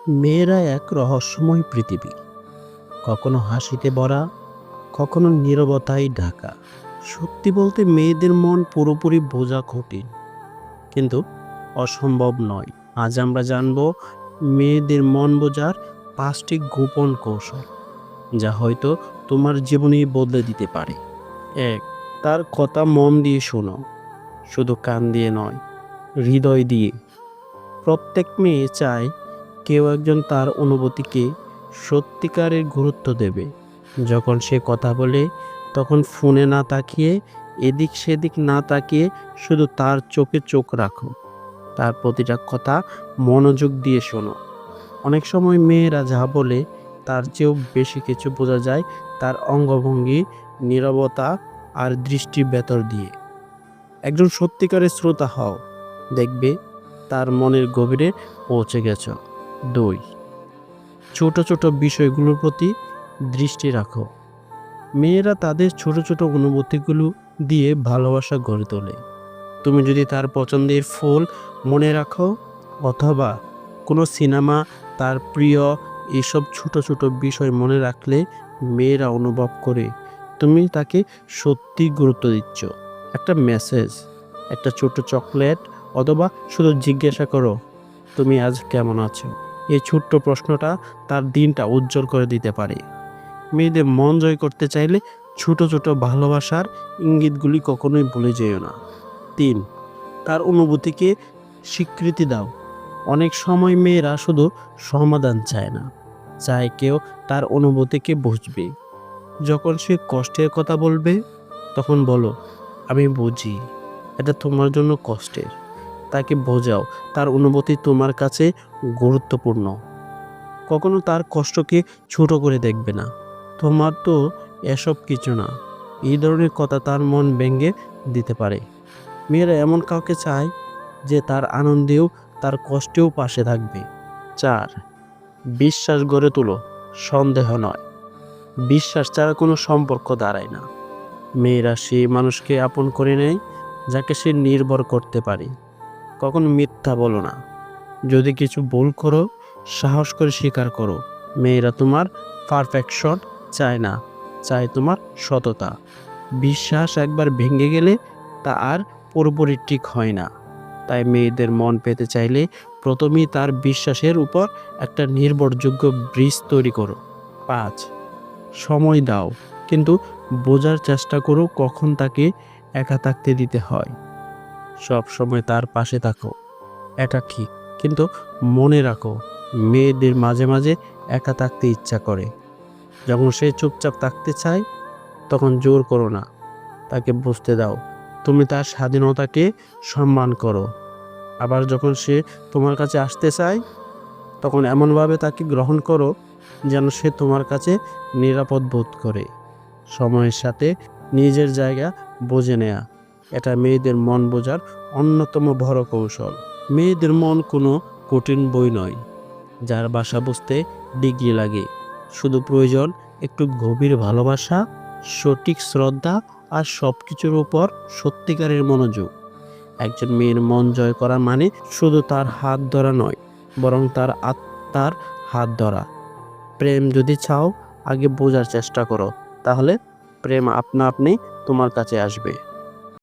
মেয়েরা এক রহস্যময় পৃথিবী, কখনো হাসিতে ভরা, কখনো নীরবতায় ঢাকা। সত্যি বলতে মেয়েদের মন পুরোপুরি বোঝা কঠিন, কিন্তু অসম্ভব নয়। আজ আমরা জানব মেয়েদের মন বোঝার 5টি গোপন কৌশল, যা হয়তো তোমার জীবনই বদলে দিতে পারে। 1, তার কথা মন দিয়ে শোনো, শুধু কান দিয়ে নয়, হৃদয় দিয়ে। প্রত্যেক মেয়ে চায় কেউ একজন তার অনুভূতিকে সত্যিকারের গুরুত্ব দেবে। যখন সে কথা বলে, তখন ফোনে না তাকিয়ে, এদিক সেদিক না তাকিয়ে শুধু তার চোখে চোখ রাখো। তার প্রতিটা কথা মনোযোগ দিয়ে শোনো। অনেক সময় মেয়েরা যা বলে তার চেয়েও বেশি কিছু বোঝা যায় তার অঙ্গভঙ্গি, নীরবতা আর দৃষ্টির ভেতর দিয়ে। একজন সত্যিকারের শ্রোতা হও, দেখবে তার মনের গভীরে পৌঁছে গেছ। 2, ছোট ছোট বিষয়গুলোর প্রতি দৃষ্টি রাখো। মেয়েরা তাদের ছোট ছোট অনুভূতিগুলো দিয়ে ভালোবাসা গড়ে তোলে। তুমি যদি তার পছন্দের ফুল মনে রাখো, অথবা কোনো সিনেমা, তার প্রিয়, এইসব ছোট ছোট বিষয় মনে রাখলে মেয়েরা অনুভব করে তুমি তাকে সত্যি গুরুত্ব দিচ্ছ। একটা মেসেজ, একটা ছোট চকলেট, অথবা শুধু জিজ্ঞাসা করো, তুমি আজ কেমন আছো? এই ছোট্ট প্রশ্নটা তার দিনটা উজ্জ্বল করে দিতে পারে। মেয়েদের মন জয় করতে চাইলে ছোট ছোট ভালোবাসার ইঙ্গিতগুলি কখনোই ভুলে যেও না। 3, তার অনুভূতিকে স্বীকৃতি দাও। অনেক সময় মেয়েরা শুধু সমাধান চায় না, চায় কেউ তার অনুভূতিকে বুঝবে। যখন সে কষ্টের কথা বলবে, তখন বলো, আমি বুঝি, এটা তোমার জন্য কষ্টের। তাকে বোঝাও তার অনুভূতি তোমার কাছে গুরুত্বপূর্ণ। কখনো তার কষ্টকে ছোট করে দেখবে না, তোমার তো এসব কিছু না। এই ধরনের কথা তার মন ভেঙে দিতে পারে। মেয়েরা এমন কাউকে চায় যে তার আনন্দেও তার কষ্টেও পাশে থাকবে। 4, বিশ্বাস গড়ে তোলো, সন্দেহ নয়। বিশ্বাস ছাড়া কোনো সম্পর্ক দাঁড়ায় না। মেয়েরা সেই মানুষকে আপন করে নেয় যাকে সে নির্ভর করতে পারে। কখনো মিথ্যা বলো না। যদি কিছু ভুল করো, সাহস করে স্বীকার করো। মেয়েরা তোমার পারফেকশন চায় না, চায় তোমার সততা। বিশ্বাস একবার ভেঙে গেলে তা আর পুরোপুরি ঠিক হয় না। তাই মেয়েদের মন পেতে চাইলে প্রথমেই তার বিশ্বাসের উপর একটা নির্ভরযোগ্য ব্রিজ তৈরি করো। 5, সময় দাও, কিন্তু বোঝার চেষ্টা করো কখন তাকে একা থাকতে দিতে হয়। সব সময় তার পাশে থাকো, এটা ঠিক, কিন্তু মনে রাখো, মেয়েদের মাঝে মাঝে একা থাকতে ইচ্ছা করে। যখন সে চুপচাপ থাকতে চায়, তখন জোর করো না, তাকে বুঝতে দাও তুমি তার স্বাধীনতাকে সম্মান করো। আবার যখন সে তোমার কাছে আসতে চায়, তখন এমনভাবে তাকে গ্রহণ করো যেন সে তোমার কাছে নিরাপদ বোধ করে। সময়ের সাথে নিজের জায়গা বুঝে নেয়া, এটা মেয়েদের মন বোঝার অন্যতম বড় কৌশল। মেয়েদের মন কোনো কঠিন বই নয় যার ভাষা বুঝতে ডিগ্রি লাগে। শুধু প্রয়োজন একটু গভীর ভালোবাসা, সঠিক শ্রদ্ধা, আর সব কিছুর উপর সত্যিকারের মনোযোগ। একজন মেয়ের মন জয় করা মানে শুধু তার হাত ধরা নয়, বরং তার আত্মার হাত ধরা। প্রেম যদি চাও, আগে বোঝার চেষ্টা করো, তাহলে প্রেম আপনা আপনি তোমার কাছে আসবে।